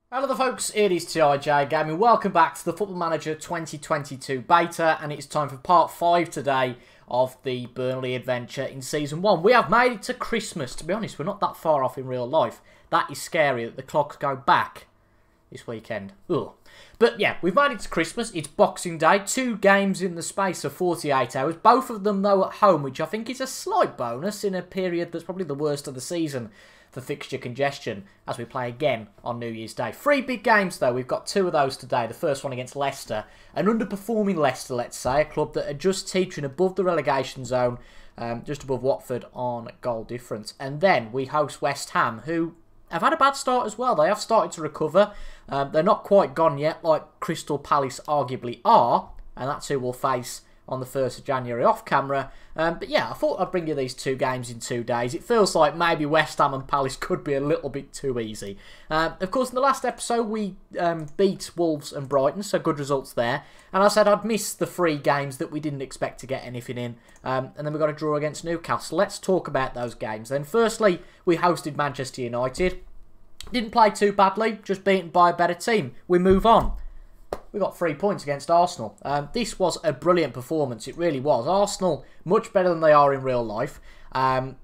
Hello there folks, it is TIJ Gaming. Welcome back to the Football Manager 2022 beta, and it's time for part 5 today of the Burnley adventure in Season 1. We have made it to Christmas. To be honest, we're not that far off in real life. That is scary that the clocks go back this weekend. Ugh. But yeah, we've made it to Christmas. It's Boxing Day. 2 games in the space of 48 hours. Both of them, though, at home, which I think is a slight bonus in a period that's probably the worst of the season for fixture congestion as we play again on New Year's Day. 3 big games, though. We've got 2 of those today. The first one against Leicester. An underperforming Leicester, let's say. A club that are just teetering above the relegation zone, just above Watford on goal difference. And then we host West Ham, who have had a bad start as well. They have started to recover. They're not quite gone yet, like Crystal Palace arguably are. And that's who we'll face on the 1st of January off camera. But yeah, I thought I'd bring you these 2 games in 2 days. It feels like maybe West Ham and Palace could be a little bit too easy. Of course, in the last episode, we beat Wolves and Brighton, so good results there. And I said I'd miss the 3 games that we didn't expect to get anything in. And then we got a draw against Newcastle. Let's talk about those games then. Firstly, we hosted Manchester United. Didn't play too badly, just beaten by a better team. We move on. We got 3 points against Arsenal. This was a brilliant performance. It really was. Arsenal, much better than they are in real life.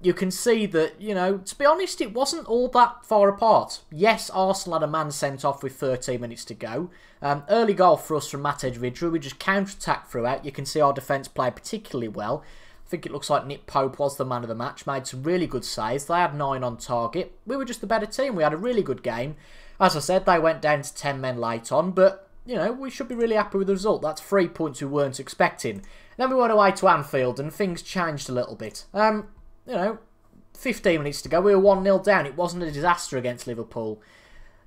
You can see that, you know, to be honest, it wasn't all that far apart. Yes, Arsenal had a man sent off with 13 minutes to go. Early goal for us from Matěj Vydra. We just counter-attacked throughout. You can see our defence played particularly well. I think it looks like Nick Pope was the man of the match. Made some really good saves. They had 9 on target. We were just the better team. We had a really good game. As I said, they went down to 10 men late on, but you know, we should be really happy with the result. That's 3 points we weren't expecting. Then we went away to Anfield and things changed a little bit. You know, 15 minutes to go, we were 1-0 down. It wasn't a disaster against Liverpool.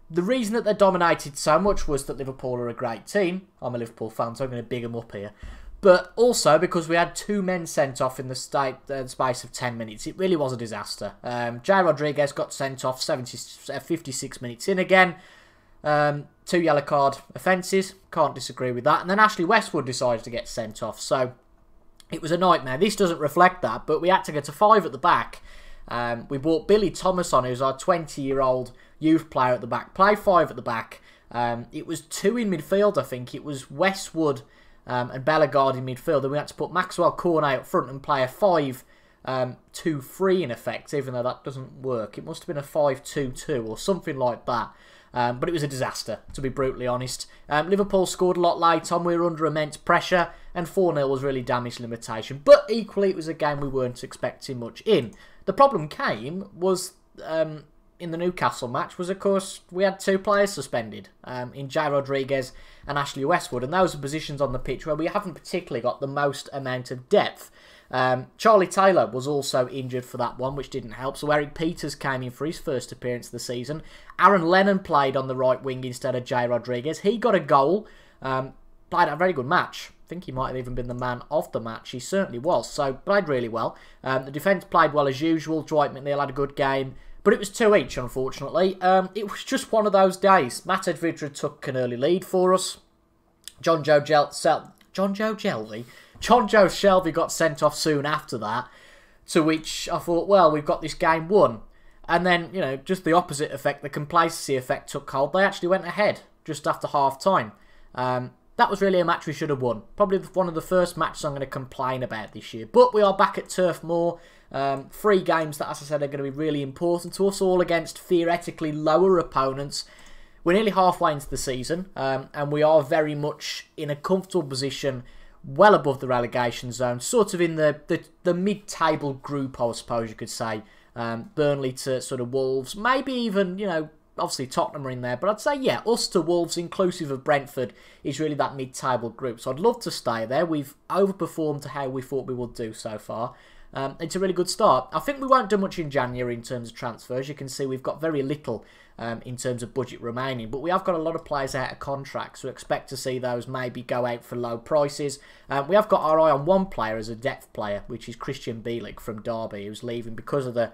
The reason that they dominated so much was that Liverpool are a great team. I'm a Liverpool fan, so I'm going to big them up here. But also because we had 2 men sent off in the space of 10 minutes. It really was a disaster. Jay Rodriguez got sent off 56 minutes in again. 2 yellow card offences, can't disagree with that. And then Ashley Westwood decided to get sent off, so it was a nightmare. This doesn't reflect that, but we had to get to 5 at the back. We brought Billy Thomas on, who's our 20-year-old youth player at the back, play 5 at the back. It was 2 in midfield, I think. It was Westwood and Bellegarde in midfield, and we had to put Maxwell Cornet up front and play a 5-2-3 in effect, even though that doesn't work. It must have been a 5-2-2 or something like that. But it was a disaster, to be brutally honest. Liverpool scored a lot late on. We were under immense pressure, and 4-0 was really damage limitation. But equally, it was a game we weren't expecting much in. The problem came was in the Newcastle match was, of course, we had 2 players suspended in Jay Rodriguez and Ashley Westwood, and those are positions on the pitch where we haven't particularly got the most amount of depth. Charlie Taylor was also injured for that one, which didn't help. So Eric Peters came in for his first appearance of the season. Aaron Lennon played on the right wing instead of Jay Rodriguez. He got a goal. Played a very good match. I think he might have even been the man of the match. He certainly was. So played really well. The defence played well as usual. Dwight McNeil had a good game. But it was 2 each, unfortunately. It was just one of those days. Matěj Vydra took an early lead for us. John Joe Shelby got sent off soon after that, to which I thought, well, we've got this game won. And then, you know, just the opposite effect, the complacency effect took hold. They actually went ahead just after half-time. That was really a match we should have won. Probably one of the first matches I'm going to complain about this year. But we are back at Turf Moor. 3 games that, as I said, are going to be really important to us, all against theoretically lower opponents. We're nearly halfway into the season, and we are very much in a comfortable position, well above the relegation zone, sort of in the mid-table group, I suppose you could say. Burnley to sort of Wolves, maybe even, you know, obviously Tottenham are in there, but I'd say, yeah, us to Wolves, inclusive of Brentford, is really that mid-table group. So I'd love to stay there. We've overperformed to how we thought we would do so far. It's a really good start. I think we won't do much in January in terms of transfers. You can see we've got very little in terms of budget remaining, but we have got a lot of players out of contract, so expect to see those maybe go out for low prices. We have got our eye on one player as a depth player, which is Christian Bielik from Derby, who's leaving because of the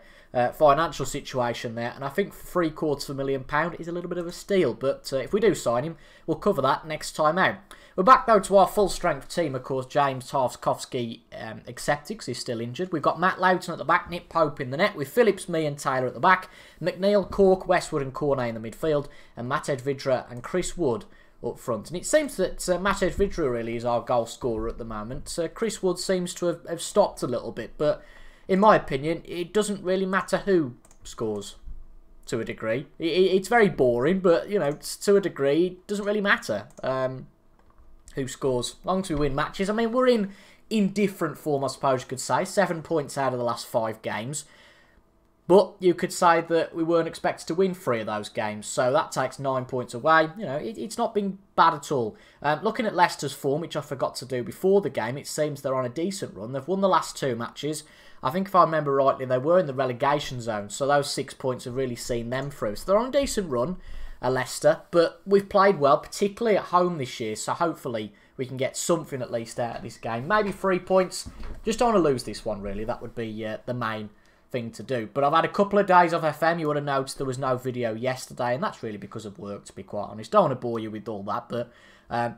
financial situation there, and I think for £750,000 is a little bit of a steal, but if we do sign him, we'll cover that next time out. We're back though to our full strength team. Of course, James Tarkowski accepted because he's still injured. We've got Matt Loughton at the back, Nick Pope in the net with Phillips, me and Taylor at the back. McNeil, Cork, Westwood and and Cornet in the midfield, and Matej Vydra and Chris Wood up front. And it seems that Matej Vydra really is our goal scorer at the moment. Chris Wood seems to have stopped a little bit, but in my opinion, it doesn't really matter who scores to a degree. It's very boring, but, you know, to a degree, it doesn't really matter who scores. As long as we win matches. I mean, we're in indifferent form, I suppose you could say. 7 points out of the last 5 games. But you could say that we weren't expected to win 3 of those games. So that takes 9 points away. You know, it's not been bad at all. Looking at Leicester's form, which I forgot to do before the game, it seems they're on a decent run. They've won the last 2 matches. I think if I remember rightly, they were in the relegation zone. So those 6 points have really seen them through. So they're on a decent run, Leicester. But we've played well, particularly at home this year. So hopefully we can get something at least out of this game. Maybe 3 points. Just don't want to lose this one, really. That would be the main thing to do. But I've had a couple of days off FM. You would have noticed there was no video yesterday, and that's really because of work, to be quite honest. Don't want to bore you with all that, but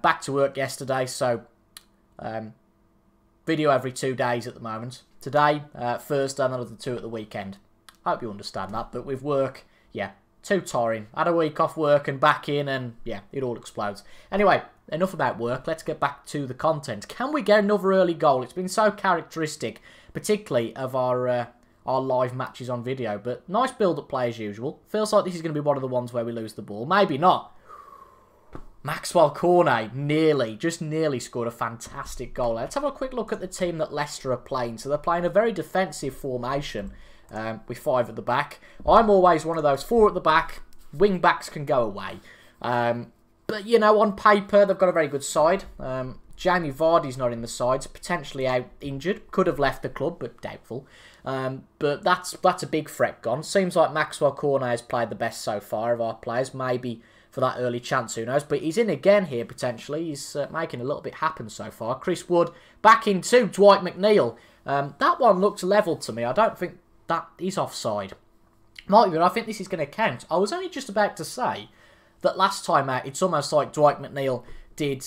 back to work yesterday, so video every 2 days at the moment. Today, Thursday, and another 2 at the weekend. I hope you understand that, but with work, yeah, too tiring. Had a week off work and back in, and yeah, it all explodes. Anyway, enough about work. Let's get back to the content. Can we get another early goal? It's been so characteristic, particularly of our live matches on video, but nice build-up play as usual. Feels like this is going to be one of the ones where we lose the ball. Maybe not. Maxwell Cornet just nearly scored a fantastic goal. Let's have a quick look at the team that Leicester are playing. So they're playing a very defensive formation with 5 at the back. I'm always one of those 4 at the back. Wing backs can go away. But, you know, on paper, they've got a very good side. Jamie Vardy's not in the side, potentially out injured. Could have left the club, but doubtful. But that's a big threat gone. Seems like Maxwell Cornet has played the best so far of our players. Maybe for that early chance, who knows. But he's in again here, potentially. He's making a little bit happen so far. Chris Wood back into Dwight McNeil. That one looks level to me. I don't think that is offside. Might be, but I think this is going to count. I was only just about to say that last time out, it's almost like Dwight McNeil did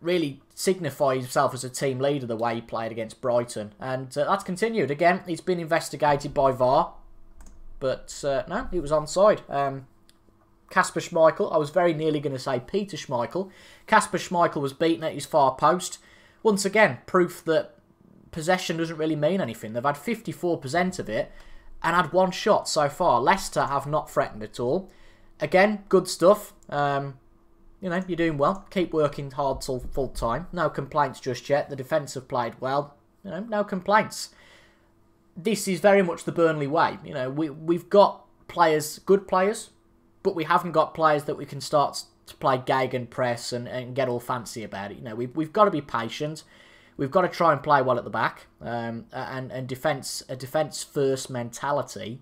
really signify himself as a team leader the way he played against Brighton. And that's continued. Again, he's been investigated by VAR. But no, he was onside. Kasper Schmeichel, I was very nearly going to say Peter Schmeichel. Kasper Schmeichel was beaten at his far post. Once again, proof that possession doesn't really mean anything. They've had 54% of it and had 1 shot so far. Leicester have not threatened at all. Again, good stuff. You know, you're doing well. Keep working hard till full time. No complaints just yet. The defence have played well. You know, no complaints. This is very much the Burnley way. You know, we've got players, good players, but we haven't got players that we can start to play gegenpress and get all fancy about it. You know, we've got to be patient. We've got to try and play well at the back and a defence first mentality.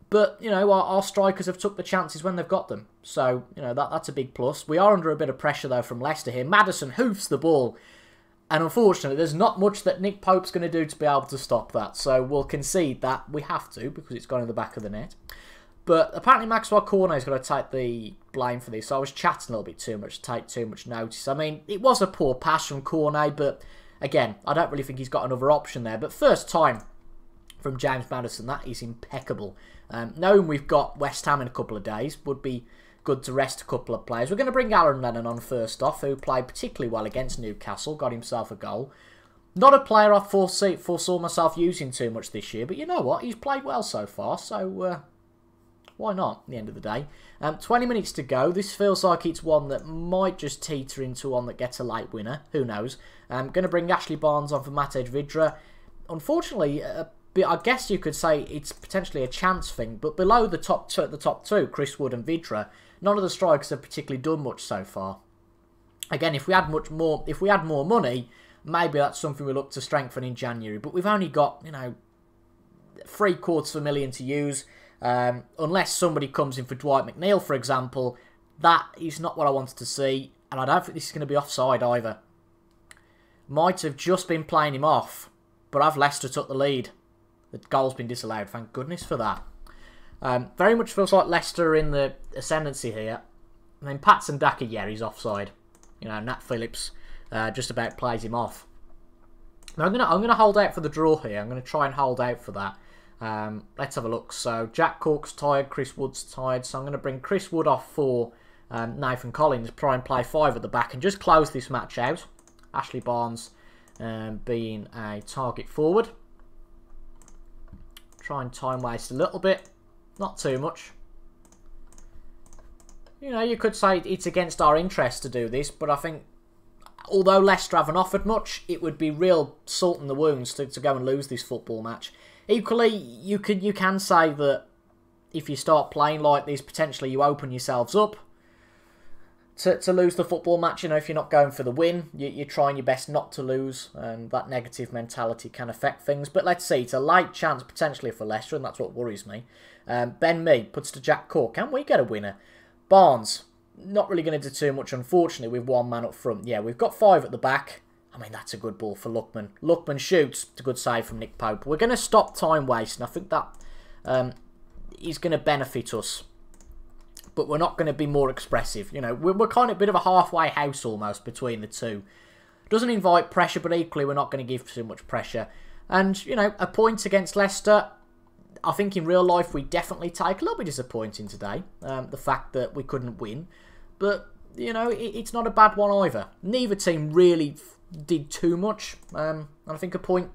But, you know, our strikers have took the chances when they've got them. So, you know, that's a big plus. We are under a bit of pressure, though, from Leicester here. Maddison hoofs the ball. And unfortunately, there's not much that Nick Pope's going to do to be able to stop that. So we'll concede that. We have to, because it's gone in the back of the net. But apparently Maxwell Cornet is going to take the blame for this. So I was chatting a little bit too much to take too much notice. I mean, it was a poor pass from Cornet, but again, I don't really think he's got another option there. But first time from James Maddison, that is impeccable. Knowing we've got West Ham in a couple of days, would be good to rest a couple of players. We're going to bring Aaron Lennon on first off, who played particularly well against Newcastle, got himself a goal. Not a player I foresaw myself using too much this year, but you know what? He's played well so far, so why not, at the end of the day. 20 minutes to go. This feels like it's one that might just teeter into one that gets a late winner. Who knows? I'm going to bring Ashley Barnes on for Matej Vydra. Unfortunately, I guess you could say it's potentially a chance thing, but below the top two, Chris Wood and Vydra, none of the strikers have particularly done much so far. Again, if we had more money, maybe that's something we look to strengthen in January. But we've only got, you know, $750,000 to use. Unless somebody comes in for Dwight McNeil, for example, that is not what I wanted to see, and I don't think this is going to be offside either. Might have just been playing him off, but have Leicester took the lead. The goal's been disallowed, thank goodness for that. Very much feels like Leicester are in the ascendancy here. And then Patson Daka, yeah, he's offside. You know, Nat Phillips just about plays him off. Now I'm gonna hold out for the draw here. I'm gonna try and hold out for that. Let's have a look. So Jack Cork's tired, Chris Wood's tired. So I'm going to bring Chris Wood off for Nathan Collins, try and play 5 at the back and just close this match out. Ashley Barnes being a target forward. Try and time waste a little bit. Not too much. You know, you could say it's against our interest to do this, but I think although Leicester haven't offered much, it would be real salt in the wounds to go and lose this football match. Equally, you can say that if you start playing like this, potentially you open yourselves up to lose the football match. You know, if you're not going for the win, you're trying your best not to lose, and that negative mentality can affect things. But let's see, it's a light chance potentially for Leicester, and that's what worries me. Ben Mee puts to Jack Cork. Can we get a winner? Barnes, not really going to do too much, unfortunately, with 1 man up front. Yeah, we've got 5 at the back. I mean, that's a good ball for Luckman. Luckman shoots. It's a good save from Nick Pope. We're going to stop time wasting. I think that is going to benefit us. But we're not going to be more expressive. You know, we're kind of a bit of a halfway house almost between the two. Doesn't invite pressure, but equally we're not going to give too much pressure. And, you know, a point against Leicester, I think in real life we definitely take. A little bit disappointing today, the fact that we couldn't win. But, you know, it's not a bad one either. Neither team really did too much. And I think a point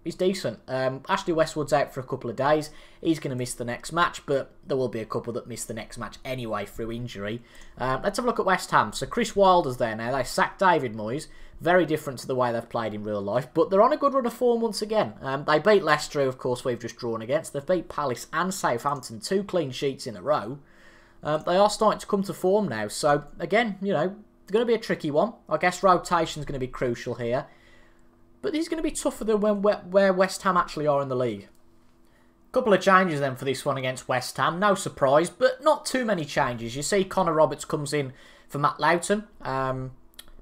is decent. Ashley Westwood's out for a couple of days. He's going to miss the next match, but there will be a couple that miss the next match anyway through injury. Let's have a look at West Ham. So Chris Wilder's there now. They sacked David Moyes. Very different to the way they've played in real life, but they're on a good run of form once again. They beat Leicester, who of course we've just drawn against. They've beat Palace and Southampton, 2 clean sheets in a row. They are starting to come to form now, so again, you know, it's going to be a tricky one. I guess rotation's going to be crucial here, but this is going to be tougher than where West Ham actually are in the league. Couple of changes then for this one against West Ham. No surprise, but not too many changes. You see Connor Roberts comes in for Matt Loughton.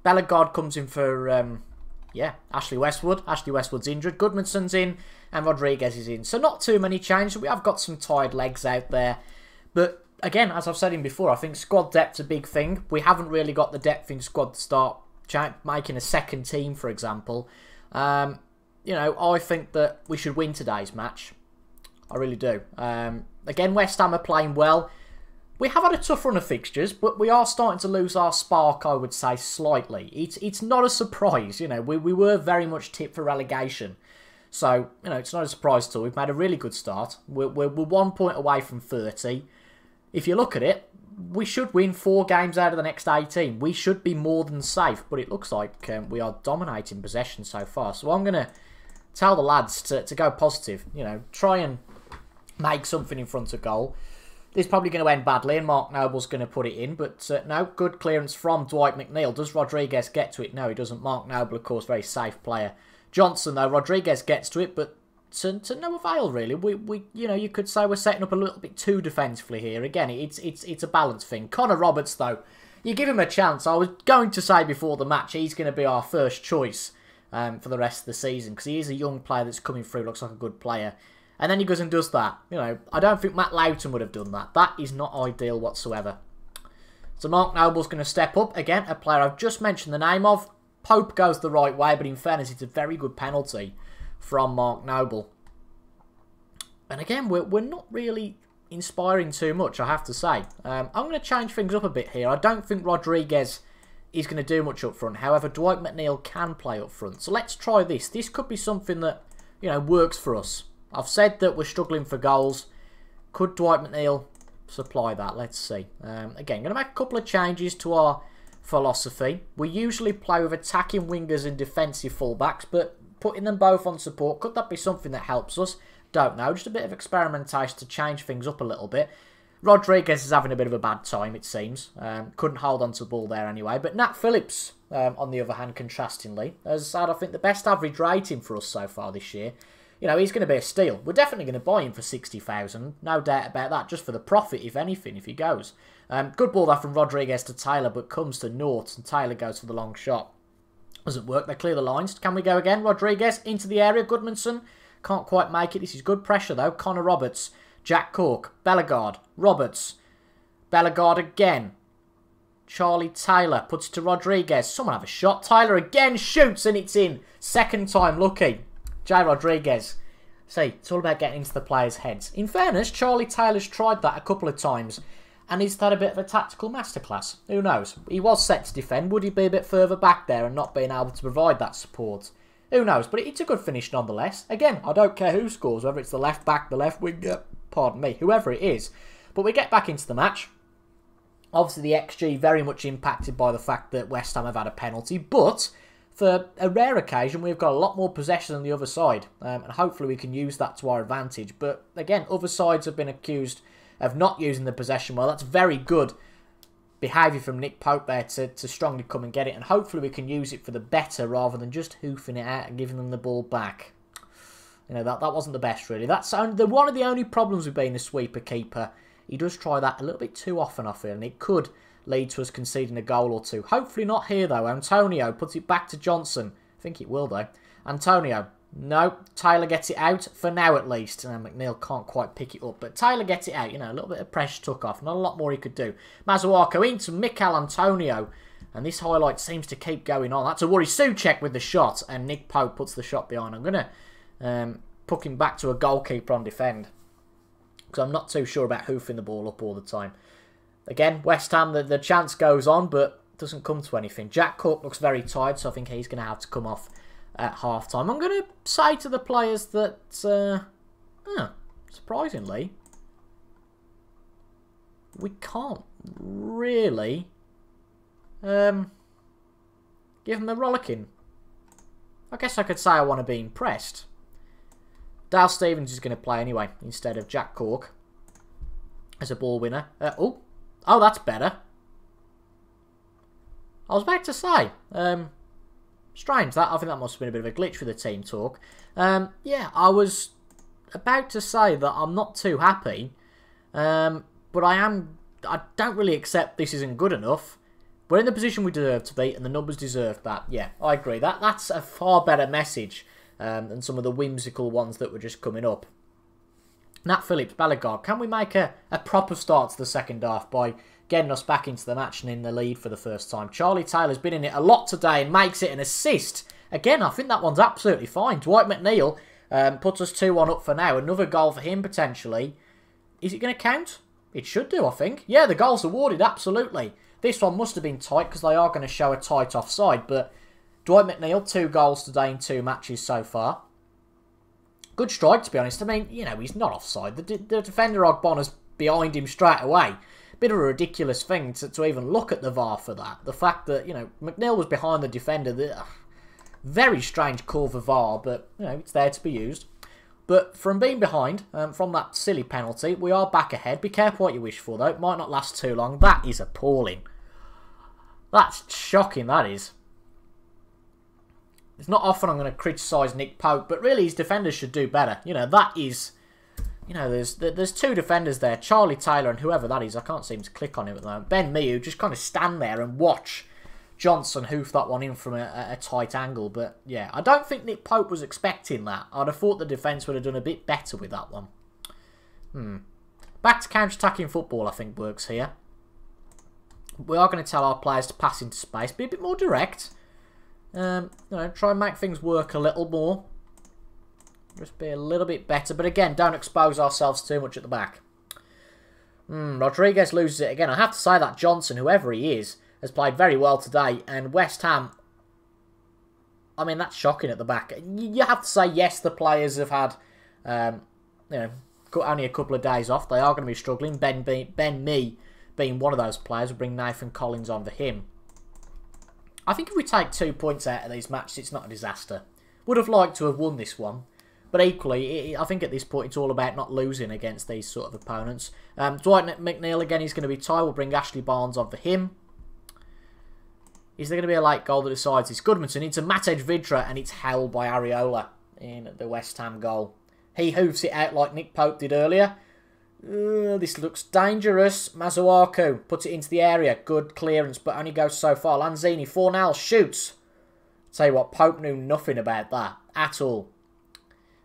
Bellegarde comes in for, Ashley Westwood. Ashley Westwood's injured. Goodmanson's in, and Rodriguez is in. So not too many changes. We have got some tired legs out there. But again, as I've said in before, I think squad depth's a big thing. We haven't really got the depth in squad to start making a second team, for example. You know, I think that we should win today's match. I really do. Again, West Ham are playing well. We have had a tough run of fixtures, but we are starting to lose our spark, I would say, slightly. It's not a surprise, you know. We were very much tipped for relegation. So, you know, it's not a surprise at all. We've made a really good start. We're 1 point away from 30. If you look at it, we should win 4 games out of the next 18. We should be more than safe, but it looks like we are dominating possession so far. So I'm going to tell the lads to go positive. You know, try and make something in front of goal. This is probably going to end badly, and Mark Noble's going to put it in. But no, good clearance from Dwight McNeil. Does Rodriguez get to it? No, he doesn't. Mark Noble, of course, very safe player. Johnson, though, Rodriguez gets to it, but to no avail, really. We you know, you could say we're setting up a little bit too defensively here. Again, it's a balance thing. Connor Roberts, though, you give him a chance. I was going to say before the match, he's going to be our first choice for the rest of the season, because he is a young player that's coming through, looks like a good player. And then he goes and does that. You know, I don't think Matt Loughton would have done that. That is not ideal whatsoever. So Mark Noble's going to step up. Again, a player I've just mentioned the name of. Pope goes the right way, but in fairness, it's a very good penalty from Mark Noble. And again, we're not really inspiring too much, I have to say. I'm going to change things up a bit here. I don't think Rodriguez is going to do much up front. However, Dwight McNeil can play up front. So let's try this. This could be something that, you know, works for us. I've said that we're struggling for goals. Could Dwight McNeil supply that? Let's see. Again, going to make a couple of changes to our philosophy. We usually play with attacking wingers and defensive fullbacks, but putting them both on support, could that be something that helps us? Don't know. Just a bit of experimentation to change things up a little bit. Rodriguez is having a bit of a bad time, it seems. Couldn't hold on to the ball there anyway. But Nat Phillips, on the other hand, contrastingly, has had, I think, the best average rating for us so far this year. You know, he's going to be a steal. We're definitely going to buy him for 60,000. No doubt about that. Just for the profit, if anything, if he goes. Good ball there from Rodriguez to Taylor, but comes to naught. And Taylor goes for the long shot. Doesn't work. They clear the lines. Can we go again? Rodriguez into the area. Goodmanson can't quite make it. This is good pressure, though. Connor Roberts. Jack Cork. Bellegarde. Roberts. Bellegarde again. Charlie Taylor puts it to Rodriguez. Someone have a shot. Taylor again shoots, and it's in. Second time lucky. Jay Rodriguez See, it's all about getting into the players' heads. In fairness, Charlie Taylor's tried that a couple of times. And is that a bit of a tactical masterclass? Who knows? He was set to defend. Would he be a bit further back there and not being able to provide that support? Who knows? But it's a good finish nonetheless. Again, I don't care who scores, whether it's the left back, the left winger, pardon me, whoever it is. But we get back into the match. Obviously, the XG very much impacted by the fact that West Ham have had a penalty. But for a rare occasion, we've got a lot more possession than the other side. And hopefully we can use that to our advantage. But again, other sides have been accused of not using the possession well. That's very good behaviour from Nick Pope there to strongly come and get it. And hopefully we can use it for the better rather than just hoofing it out and giving them the ball back. You know, that wasn't the best, really. That's one of the only problems with being a sweeper keeper. He does try that a little bit too often, I feel, and it could lead to us conceding a goal or two. Hopefully not here, though. Antonio puts it back to Johnson. I think it will, though. Antonio. No, Taylor gets it out, for now at least. McNeil can't quite pick it up, but Taylor gets it out. You know, a little bit of pressure took off. Not a lot more he could do. Masuaku into Mikel Antonio, and this highlight seems to keep going on. That's a worry. Souček with the shot, and Nick Pope puts the shot behind. I'm going to puck him back to a goalkeeper on defend, because I'm not too sure about hoofing the ball up all the time. Again, West Ham, the chance goes on, but doesn't come to anything. Jack Cook looks very tired, so I think he's going to have to come off at half-time. I'm going to say to the players that, surprisingly, we can't really give them a rollicking. I guess I could say I want to be impressed. Dale Stephens is going to play anyway, instead of Jack Cork as a ball winner. Oh, that's better. I was about to say, strange that. I think that must have been a bit of a glitch with the team talk. Yeah, I was about to say that I'm not too happy, but I don't really accept this isn't good enough. We're in the position we deserve to be, and the numbers deserve that. Yeah, I agree. That's a far better message than some of the whimsical ones that were just coming up. Nat Phillips, Bellegarde, can we make a proper start to the second half by getting us back into the match and in the lead for the first time? Charlie Taylor's been in it a lot today and makes it an assist. Again, I think that one's absolutely fine. Dwight McNeil puts us 2-1 up for now. Another goal for him, potentially. Is it going to count? It should do, I think. Yeah, the goal's awarded, absolutely. This one must have been tight because they are going to show a tight offside. But Dwight McNeil, 2 goals today in 2 matches so far. Good strike, to be honest. I mean, you know, he's not offside. The defender, Ogbonna's behind him straight away. Bit of a ridiculous thing to even look at the VAR for that. The fact that, you know, McNeil was behind the defender. Very strange call for VAR, but, you know, it's there to be used. But from being behind, from that silly penalty, we are back ahead. Be careful what you wish for, though. It might not last too long. That is appalling. That's shocking, that is. It's not often I'm going to criticise Nick Pope, but really his defenders should do better. You know, that is... You know, there's 2 defenders there, Charlie Taylor and whoever that is. I can't seem to click on him at the moment. Ben Mee, who just kind of stand there and watch Johnson hoof that one in from a tight angle. But, yeah, I don't think Nick Pope was expecting that. I'd have thought the defence would have done a bit better with that one. Back to counter-attacking football, I think, works here. We are going to tell our players to pass into space, be a bit more direct. You know, try and make things work a little more. Just be a little bit better. But again, don't expose ourselves too much at the back. Rodriguez loses it again. I have to say that Johnson, whoever he is, has played very well today. And West Ham, I mean, that's shocking at the back. You have to say, yes, the players have had, you know, only a couple of days off. They are going to be struggling. Ben Mee being one of those players. We'll bring Nathan Collins on for him. I think if we take 2 points out of these matches, it's not a disaster. Would have liked to have won this one. But equally, I think at this point, it's all about not losing against these sort of opponents. Dwight McNeil, again, he's going to be tired. We'll bring Ashley Barnes on for him. Is there going to be a late goal that decides this? Goodmanson into Matej Vidra, and it's held by Areola in the West Ham goal. He hoofs it out like Nick Pope did earlier. This looks dangerous. Masuaku puts it into the area. Good clearance, but only goes so far. Lanzini, Fornal shoots. Tell you what, Pope knew nothing about that at all.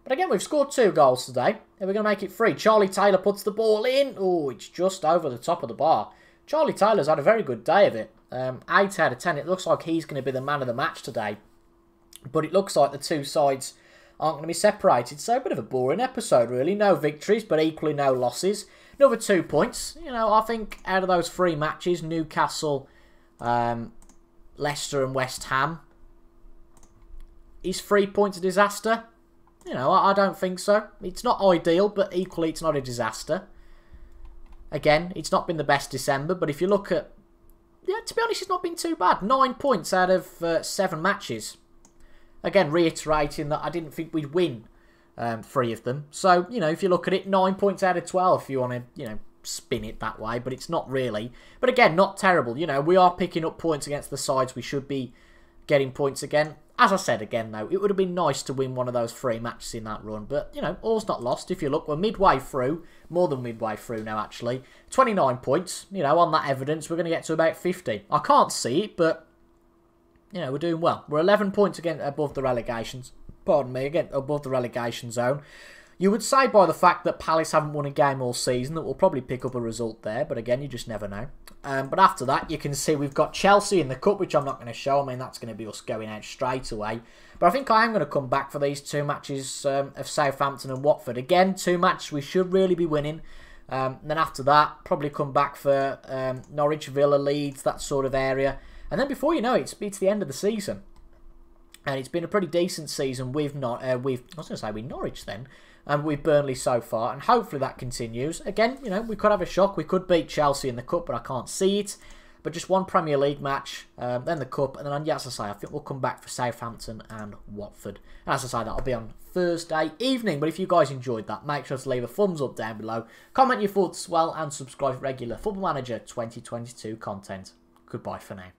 But again, we've scored 2 goals today. And we're going to make it 3. Charlie Taylor puts the ball in. Oh, it's just over the top of the bar. Charlie Taylor's had a very good day of it. 8 out of 10. It looks like he's going to be the man of the match today. But it looks like the 2 sides aren't going to be separated. So a bit of a boring episode, really. No victories, but equally no losses. Another 2 points. You know, I think out of those 3 matches, Newcastle, Leicester and West Ham, is 3 points a disaster? You know, I don't think so. It's not ideal, but equally it's not a disaster. Again, it's not been the best December, but if you look at... Yeah, to be honest, it's not been too bad. 9 points out of 7 matches. Again, reiterating that I didn't think we'd win 3 of them. So, you know, if you look at it, 9 points out of 12 if you want to, you know, spin it that way. But it's not really. But again, not terrible. You know, we are picking up points against the sides we should be getting points again. As I said again, though, it would have been nice to win one of those 3 matches in that run. But, you know, all's not lost. If you look, we're midway through. More than midway through now, actually. 29 points. You know, on that evidence, we're going to get to about 50. I can't see it, but, you know, we're doing well. We're 11 points again above the relegations. Pardon me, again, above the relegation zone. You would say by the fact that Palace haven't won a game all season that we'll probably pick up a result there. But again, you just never know. But after that, you can see we've got Chelsea in the Cup, which I'm not going to show. I mean, that's going to be us going out straight away. But I think I am going to come back for these 2 matches of Southampton and Watford. Again, 2 matches we should really be winning. Then after that, probably come back for Norwich, Villa, Leeds, that sort of area. And then before you know it, it's the end of the season. And it's been a pretty decent season with Norwich then. And with Burnley so far, and hopefully that continues. Again, you know, we could have a shock. We could beat Chelsea in the Cup, but I can't see it. But just 1 Premier League match, then the Cup, and then, as I say, I think we'll come back for Southampton and Watford. And as I say, that'll be on Thursday evening. But if you guys enjoyed that, make sure to leave a thumbs up down below. Comment your thoughts as well, and subscribe for regular Football Manager 2022 content. Goodbye for now.